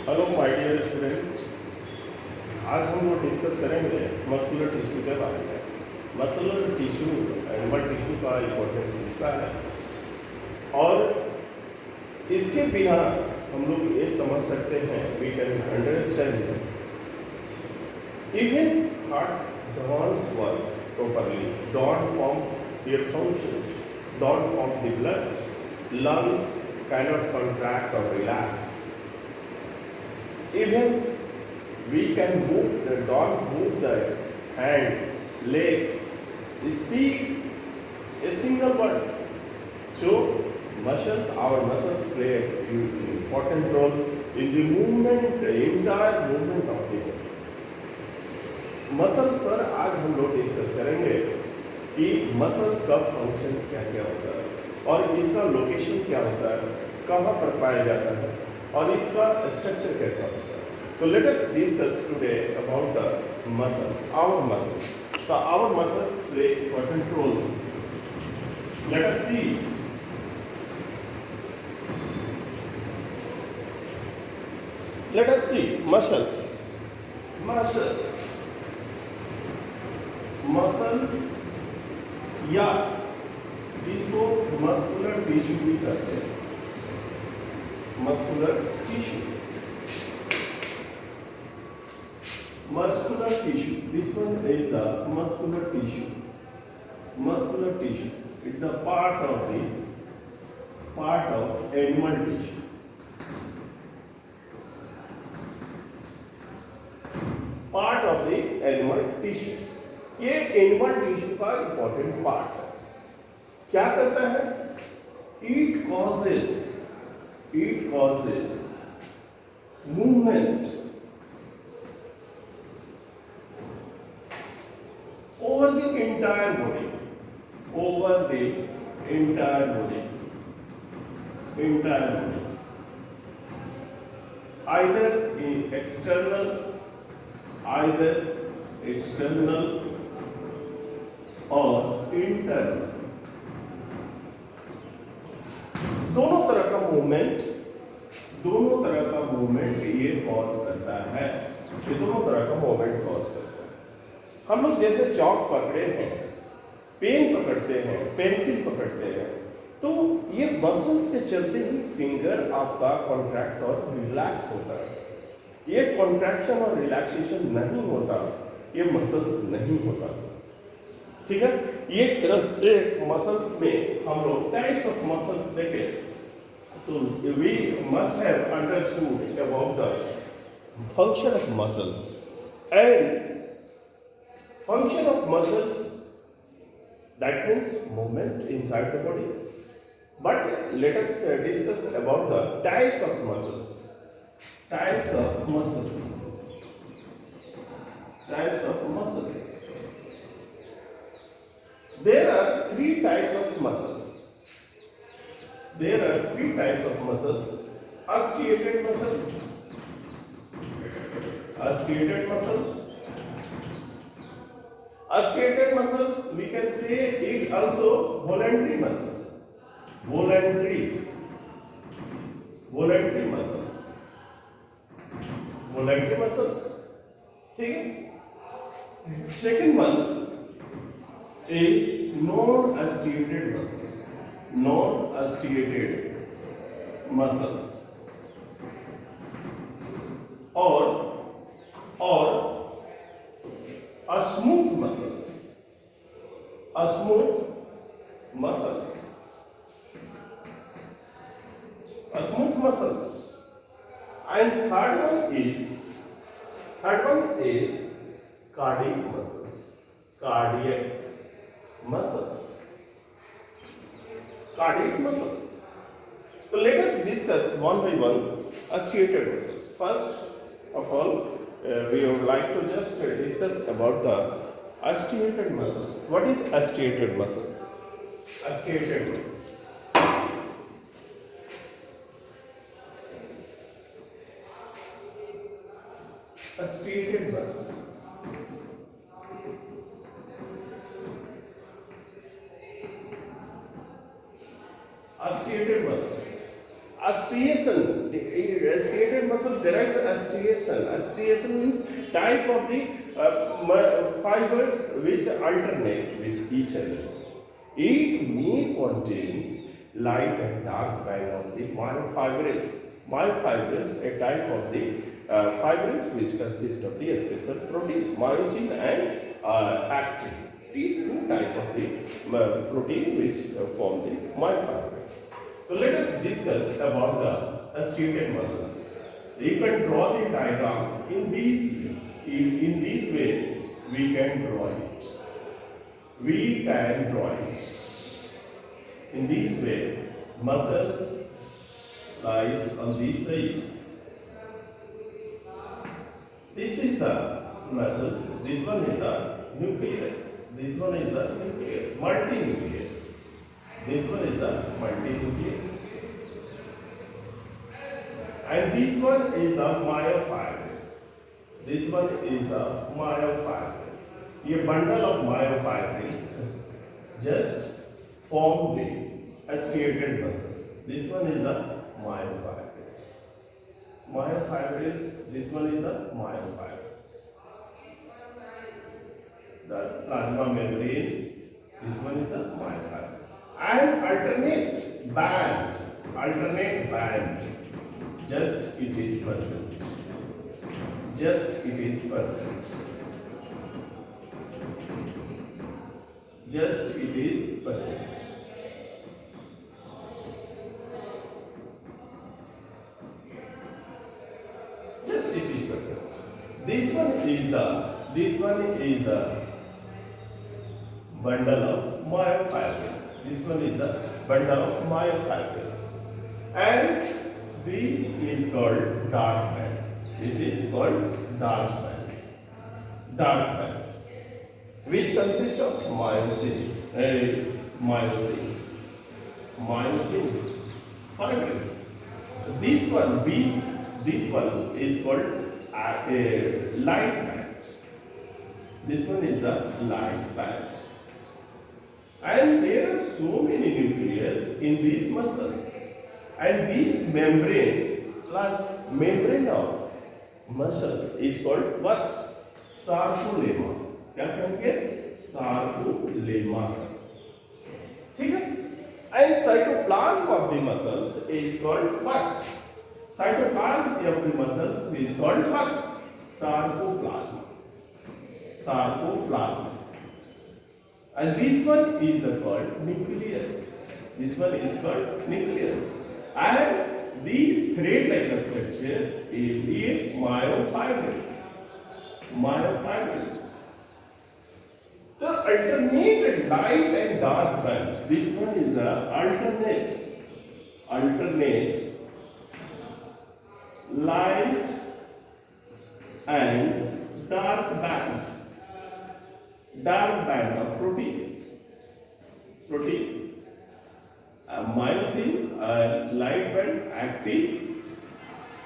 Hello my dear student. आज हम लोग डिस्कस करेंगे मस्कुलर टिश्यू के बारे में। मस्कुलर टिश्यू एनिमल टिश्यू का इम्पोर्टेंट हिस्सा है और इसके बिना हम लोग ये समझ सकते हैं we can understand even heart don't work properly, don't pump their functions, don't pump the blood, lungs cannot contract or relax. Even we can move the dog, move the hand, legs, speak a single word. So our muscles play an important role in the movement, the entire movement of the body. Muscles पर आज हम लोग discuss करेंगे कि muscles का function क्या क्या होता है और इसका लोकेशन क्या होता है, कहाँ पर पाया जाता है और इसका स्ट्रक्चर कैसा होता है। तो let us discuss today about the muscles, our muscles. तो our muscles play important role. Let us see muscles. Muscles muscles या जिसको मस्कुलर टिश्यू भी कहते हैं, muscular tissue, muscular tissue, this one is the muscular tissue. Muscular tissue is the part of animal tissue. Part of the animal tissue, ये animal tissue का important part है। क्या करता है? It causes movement over the entire body, either in external or internal। दोनों तरह का movement ये कॉज करता है। ये दोनों तरह का मूवमेंट कॉज करता है। हम लोग जैसे चौक पकड़े हैं, पेन पकड़ते हैं, पेंसिल पकड़ते हैं, तो ये मसल्स के चलते ही फिंगर आपका कॉन्ट्रैक्ट और रिलैक्स होता है। ये कॉन्ट्रैक्शन और रिलैक्सेशन नहीं होता, ये मसल्स नहीं होता। ठीक है, ये तरह से मसल्स में हम लोग टाइप्स ऑफ मसल्स देखें तो we must have understood about the function of muscles and function of muscles, that means movement inside the body. But let us discuss about the types of muscles. Types of muscles There are three types of muscles. Articulated muscles, we can say it also voluntary muscles. Voluntary muscles. ठीक है। Second one is non-articulated muscles or a smooth muscles, and third one is cardiac muscles. So let us discuss one by one articulated muscles. First of all, we would like to just discuss about the articulated muscles. What is articulated muscles? Articulated muscles. Articulated muscles. striation. The striated muscle direct striation. Striation means type of the fibers which alternate with each other. It may contains light and dark band of the myofibrils. Myofibrils, a type of the fibrils which consist of the special protein, myosin and actin. The two type of the protein which form the myofibrils. So let us discuss about the striated muscles. You can draw the diagram in this way. We can draw it. We can draw it. In this way, muscles lies on this side. This is the muscles. This one is the nucleus. This one is the nucleus, multinucleus. This one is the multinucleus. And this one is the myofibril. This one is the myofibril. A bundle of myofibril just form the striated muscles. This one is the myofibrils. Myofibrils. This one is the myofibrils. The plasma membranes. This one is the myofibril. And alternate band. Just it is present. Just it is present. Just it is present. Just it is present. This one is the bundle of myofibrils. This one is the bundle of myofibrils. And this is called dark band. This is called dark band. Dark band, which consists of myosin, fibril. This one is called a light band. This one is the light band. And there are so many nucleus in these muscles. And this membrane of muscles is called what? Sarcolemma. क्या कहेंगे? Sarcolemma. ठीक है? And cytoplasm of the muscles is called what? Cytoplasm of the muscles is called what? Sarcoplasm. Sarcoplasm. And this one is called nucleus. This one is called nucleus. And this thread-like structure is a myofibril. Myofibrils. The alternate light and dark band. This one is the alternate light and dark band. Dark band of protein. Myosin, light band,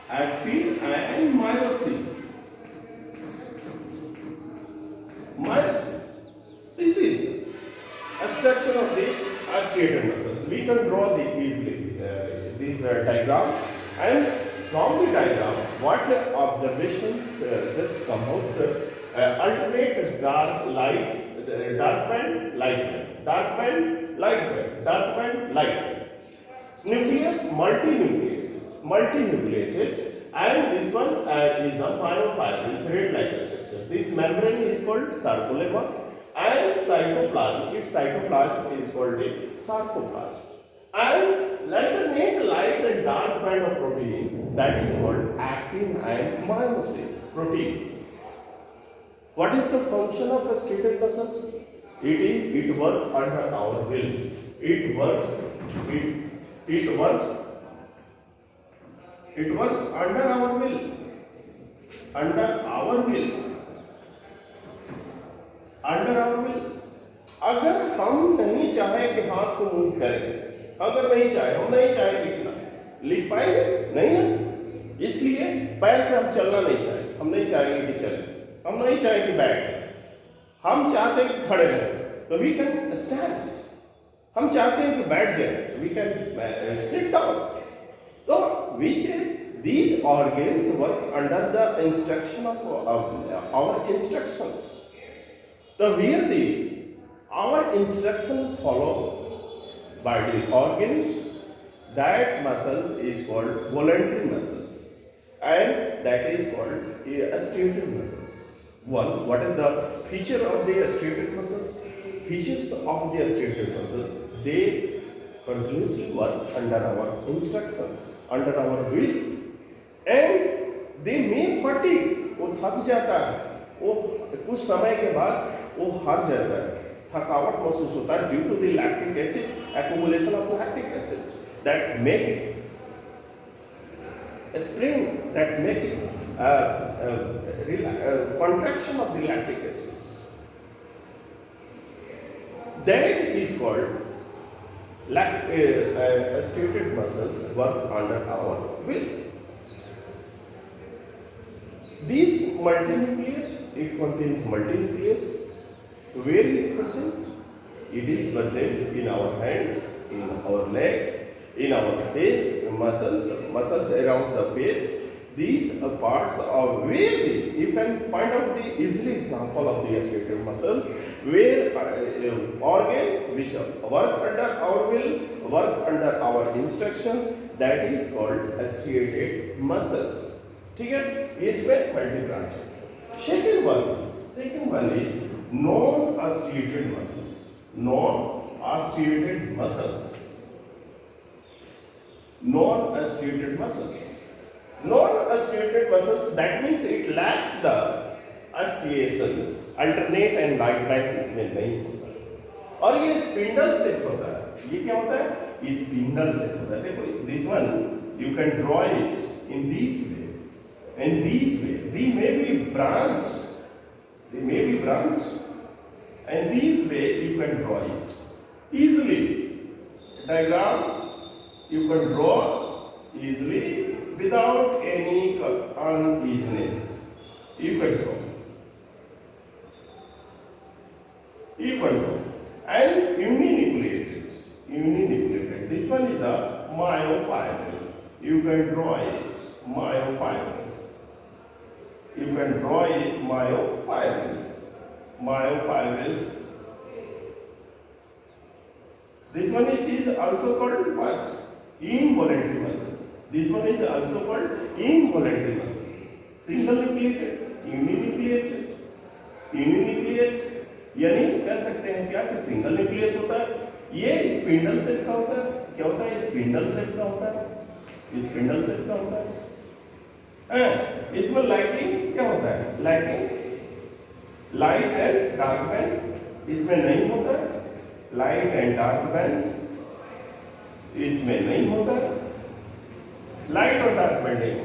actin and myosin. This is a structure of the striated muscles. We can draw easily this diagram, and from the diagram, what observations just come out? Alternate dark band, light band, dark band, light band, dark band, light band. Nucleus multinucleated, and this one is the myofibril thread-like structure. This membrane is called sarcolemma, and cytoplasm. Its cytoplasm is called the sarcoplasm. And alternate light and dark band of protein, that is called actin and myosin protein. What is the function of striated muscles? It works under our will. It works under our will. Under our wills. अगर हम नहीं चाहे कि हाथ को move करें, हम नहीं चाहे लिख पाएंगे नहीं ना, इसलिए पैर से हम चलना नहीं चाहे, हम नहीं चाहेंगे कि चले, हम नहीं चाहेंगे कि बैठे, हम चाहते हैं कि खड़े रहें, तो वी कैन स्टैंड. हम चाहते हैं कि बैठ जाए, वी कैन सिट डाउन. तो which these organs work under the instruction of our instructions. The where our instruction follow by the organs, that muscles is called voluntary muscles, and that is called striated muscles. What is the feature of the striated muscles? Features of the striated muscles, they continuously work under our instructions, under our will, and they may fatigue. वो थक जाता है, वो कुछ समय के बाद वो हार जाता है, थकावट महसूस होता है due to the lactic acid, accumulation of lactic acid that make it a spring, that make it contraction of the lactic acids. That is called striated muscles work under our will. This multinucleus, it contains multinucleus. Where is present? It is present in our hands, in our legs, in our face, muscles around the face. These are parts of where you can find out the easily example of the striated muscles, where organs which work under our will, work under our instruction, that is called striated muscles. ठीक है, इसमें multi branch है. Second one is non-striated muscles. Non-striated muscles. Non-striated muscles. Non-striated muscles, that means it lacks the striations. Alternate and light band इसमें नहीं होता, और ये spindle shape होता है. ये क्या होता है? ये स्पिंडल शेप होता है. देखो, this one you can draw it in this way. In this way, they may be branched. And this way you can draw it easily. Diagram you can draw easily without any uneasiness. You can draw. And uninucleated. This one is the myofibril. You can draw it. Myofibrils. This one is also called what? Involuntary muscles. This one is also called involuntary muscles. Single nucleated, uninucleate, यानी कह सकते हैं क्या कि single nucleus होता है. ये spindle shape का होता है. क्या होता है? स्पिंडल शेप का होता है. इसमें लाइटिंग क्या होता है? Lighting, light and dark band इसमें नहीं होता. लाइट एंड डार्क बैंड इसमें नहीं होता. लाइट और डार्क बैंड नहीं.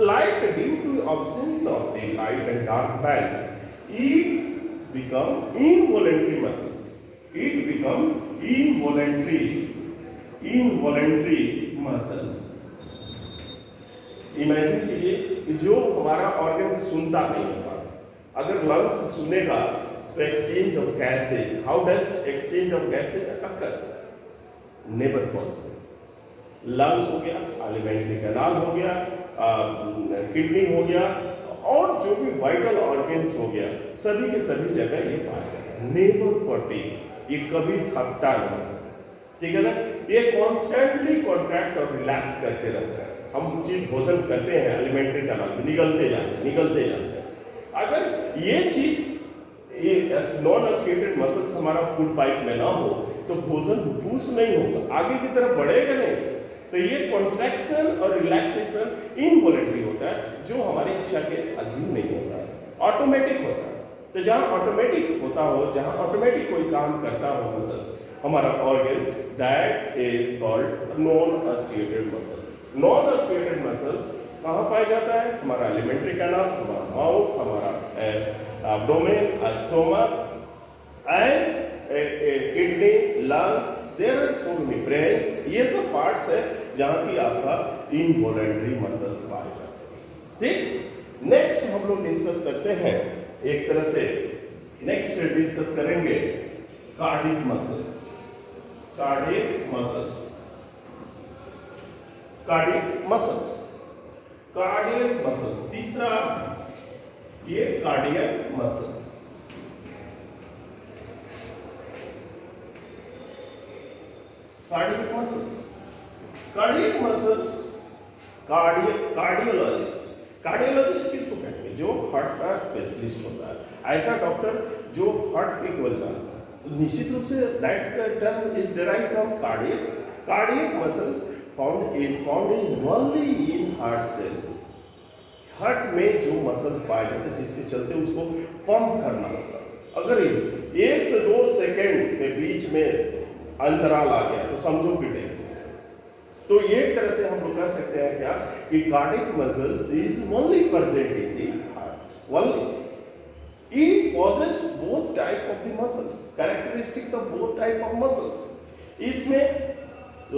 Light, due to absence of the light and dark band, it become involuntary muscles. Involuntary muscles. Imagine कीजिए कि जो हमारा ऑर्गन सुनता नहीं होगा, अगर लंग्स सुनेगा तो exchange of gases, how does exchange of gases occur? Never possible. Lungs हो गया, एलिमेंट्री कैनाल हो गया, किडनी हो गया, और जो भी वाइटल ऑर्गन्स हो गया, सभी के सभी जगह ये पाएगा. नेवर फटीग, ये कभी थकता नहीं. ठीक है ना? ये कॉन्स्टेंटली कॉन्ट्रैक्ट और रिलैक्स करते रहता है. हम चीज भोजन करते हैं, एलिमेंट्री कैनाल में निगलते जाते हैं. अगर ये चीज नॉन striated मसल्स हमारा फूड पाइप में ना हो तो भोजन पुश नहीं होगा, आगे की तरफ बढ़ेगा नहीं. तो ये कॉन्ट्रैक्शन और रिलैक्सेशन इनवॉलंटरी होता है, जो हमारी इच्छा के अधीन नहीं होता, ऑटोमेटिक होता है. तो जहाँ ऑटोमेटिक होता हो, जहाँ ऑटोमेटिक कोई काम करता हो मसल, हमारा organ, that is called non striated muscle. Non striated muscles कहाँ पाया जाता है? हमारा एलिमेंट्री कैनाल, हमारा माउथ, हमारा abdomen, stomach, and kidney, lungs. There are so many brains. ये सब पार्ट्स है जहाँ की आपका इनवॉलंटरी मसल्स पाए जाते हैं. ठीक. नेक्स्ट हम लोग डिस्कस करते हैं, एक तरह से नेक्स्ट डिस्कस करेंगे cardiac muscles. Cardiac muscles, cardiac muscles. तीसरा ये cardiac muscles, cardiac muscles, cardiac muscles, cardiologist. Cardiologist किसको कहेंगे? जो हार्ट का स्पेशलिस्ट होता है, ऐसा डॉक्टर जो हार्ट के केवल जानता है। तो निश्चित रूप से that term is derived from cardiac. Cardiac muscles found is only in heart cells. Heart में जो मसल्स पाए जाते हैं जिसके चलते उसको पंप करना होता है। अगर 1 से 2 सेकेंड के बीच में अंतराल आ गया तो समझो कि डेथ। तो एक तरह से हम लोग कह सकते हैं क्या कि cardiac muscles is only present in the heart only. It possess both type of the muscles, characteristics of both type of muscles. इसमें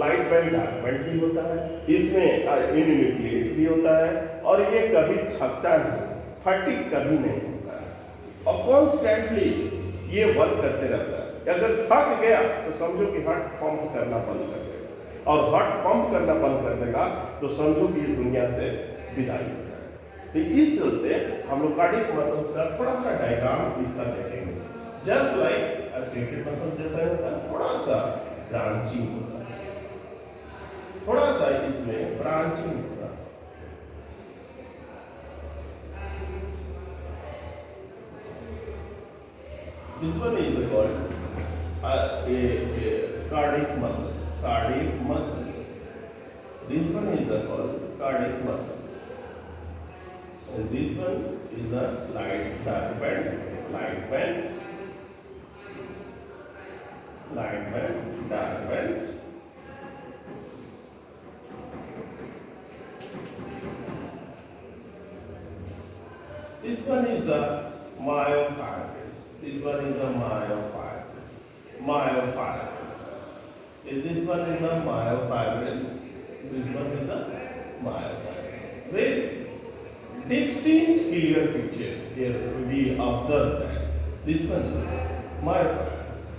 लाइट बैंड डार्क बैंड भी होता है, इसमें इनन्यूक्लिएट भी होता है, और ये कभी थकता नहीं, फटीग कभी नहीं होता है, और कॉन्स्टेंटली ये वर्क करते रहता है। अगर थक गया तो समझो कि हार्ट पंप करना बंद कर देगा, और हार्ट पंप करना बंद कर देगा तो समझो कि ये दुनिया से विदाई हो जाएगा। तो इस चलते हम लोग कार्डियक मसल्स का थोड़ा सा डायग्राम इसका देखेंगे। जस्ट लाइक स्केलेटल मसल्स जैसा होता है, थोड़ा सा ब्रांचिंग होता है, थोड़ा सा इसमें ब्रांचिंग होता है। This one is called cardiac muscles, cardiac muscles. This one is called cardiac muscles. And this one is the light dark band, light band, light band, dark band. This one is the myofibrils. This one is the myofibrils. Myofibrils. This one is the myofibril. This one is the myofibril. With distinct clear picture here we observe that this one is myofibrils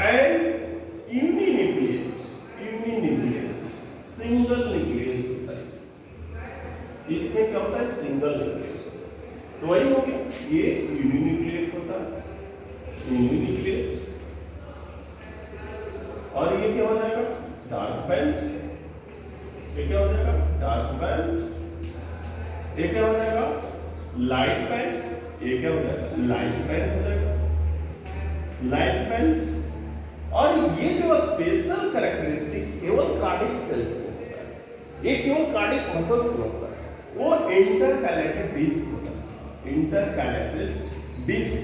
and uninucleate single nucleus होता है। इसमें क्या होता है? Single nucleus होता है। तो वही हो गया, ये यूनिन्यूक्लिएट होता है, यूनिन्यूक्लिएट। और ये क्या हो जाएगा? Dark band. ये क्या हो जाएगा? Dark band. ये क्या हो जाएगा? Light band. ये क्या हो जाएगा? लाइट बैंड हो जाएगा, लाइट बैंड। और ये जो स्पेशल कैरेक्टरिस्टिक्स केवल कार्डियक सेल्स में होता है, ये केवल कार्डियक मसल्स में होता है, वो इंटरकैलेटेड डिस्क होता है, इंटरकैलेटेड डिस्क।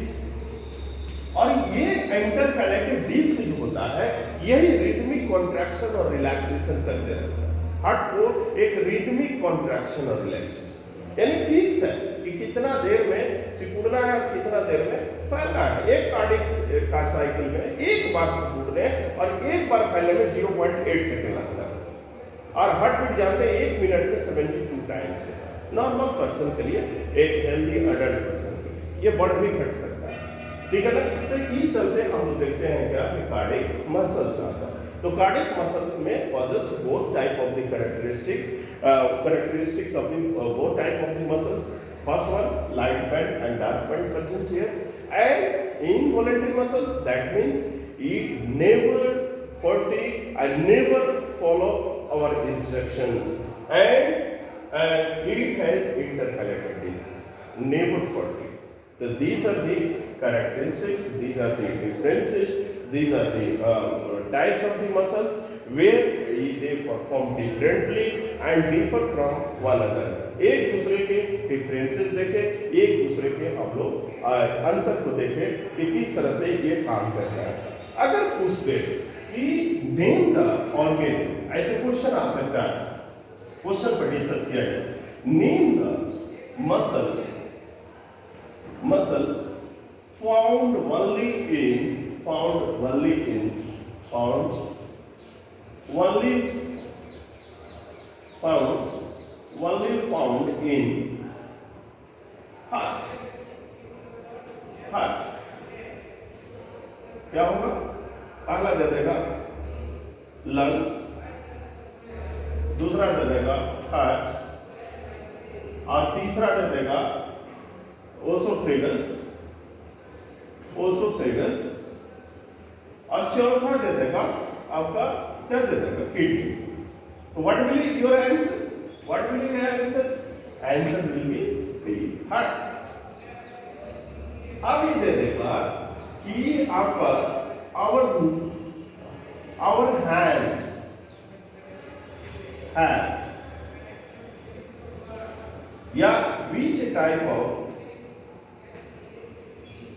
और ये इंटरकैलेटेड डिस्क जो होता है यही रिदमिक कॉन्ट्रैक्शन और रिलैक्सेशन करते रहता है। हार्ट को एक रिदमिक कॉन्ट्रैक्शन और रिलैक्सेशन यानी फिक्स है कि कितना देर में सिकुड़ना है और कितना देर में फैलना है। एक कार्डियक का साइकिल में एक बार सिकुड़ने और एक बार फैलने में 0.8 सेकंड लगता है। और हार्ट बीट जानते हैं 1 मिनट में 72 टाइम्स होता है नॉर्मल पर्सन के लिए, एक हेल्दी अडल्ट पर्सन के लिए। ये बढ़ भी घट सकता है, ठीक है ना। तो इस चलते हम लोग देखते हैं क्या कि कार्डियक मसल्स आता है। तो कार्डियक मसल्स में possess both type of the characteristics of the both type of the muscles. First one, light band and dark band present here. And involuntary muscles, that means it never fatigue and never follow our instructions. And it has intercalated disc, never fatigue. So these are the characteristics, these are the differences, these are the types of the muscles where they perform differently and differ from one another. एक दूसरे के differences देखें, एक दूसरे के हम लोग अंतर को देखें कि किस तरह से ये काम करता है। अगर पूछ दे कि नेम द ऑर्गन्स, ऐसे क्वेश्चन आ सकता है, क्वेश्चन पर डिस्कस किया जाए, name the muscles found only in heart. क्या होगा? पहला दे देगा लंग्स, दूसरा दे देगा हार्ट, और तीसरा दे देगा ओसोफेगस, ओसोफेगस, और चौथा दे देगा आपका क्या दे देगा, किडनी। तो what will be your answer, what will be your answer, answer will be the heart. अब ये दे देगा कि आपका आवर हैंड या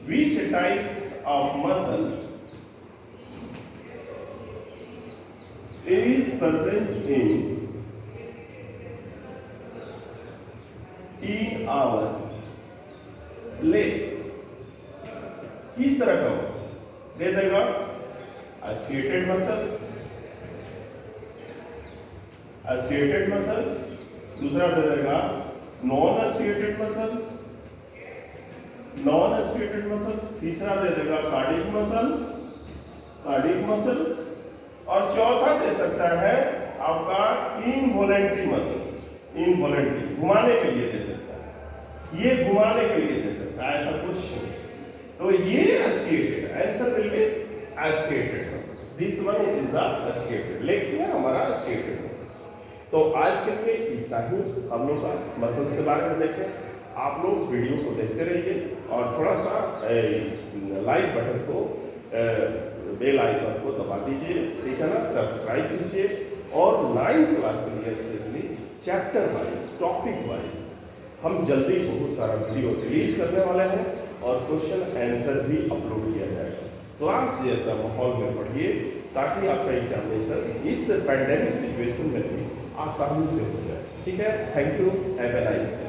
which types of muscles is present in our leg। किस तरह का दे देगा, associated muscles, दूसरा दे देगा नॉन एसोसिएटेड मसल्स, तीसरा दे देगा कार्डियक मसल्स, और चौथा दे सकता है आपका इनवॉलेंटरी मसल्स, इनवॉलेंटरी घुमाने के लिए दे सकता है, ये घुमाने के लिए दे सकता है, ऐसा कुछ। तो ये associated, answer will be associated muscles, this one is the associated, legs में हमारा एसोसिएटेड मसल्स। तो आज के लिए इतना ही हम लोग का मसल्स के बारे में देखें। आप लोग वीडियो को देखते रहिए और थोड़ा सा लाइक बटन को, बेल आइकन को दबा दीजिए, ठीक है ना, सब्सक्राइब कीजिए। और 9th क्लास के लिए specially chapter wise, topic wise हम जल्दी बहुत सारा वीडियो रिलीज करने वाले हैं और क्वेश्चन आंसर भी अपलोड किया जाएगा। क्लास जैसा माहौल में पढ़िए ताकि आपका एग्जामिनेशन इस पैंडेमिक सिचुएशन में भी आसानी से हो जाए, ठीक है। Thank you, have a nice day.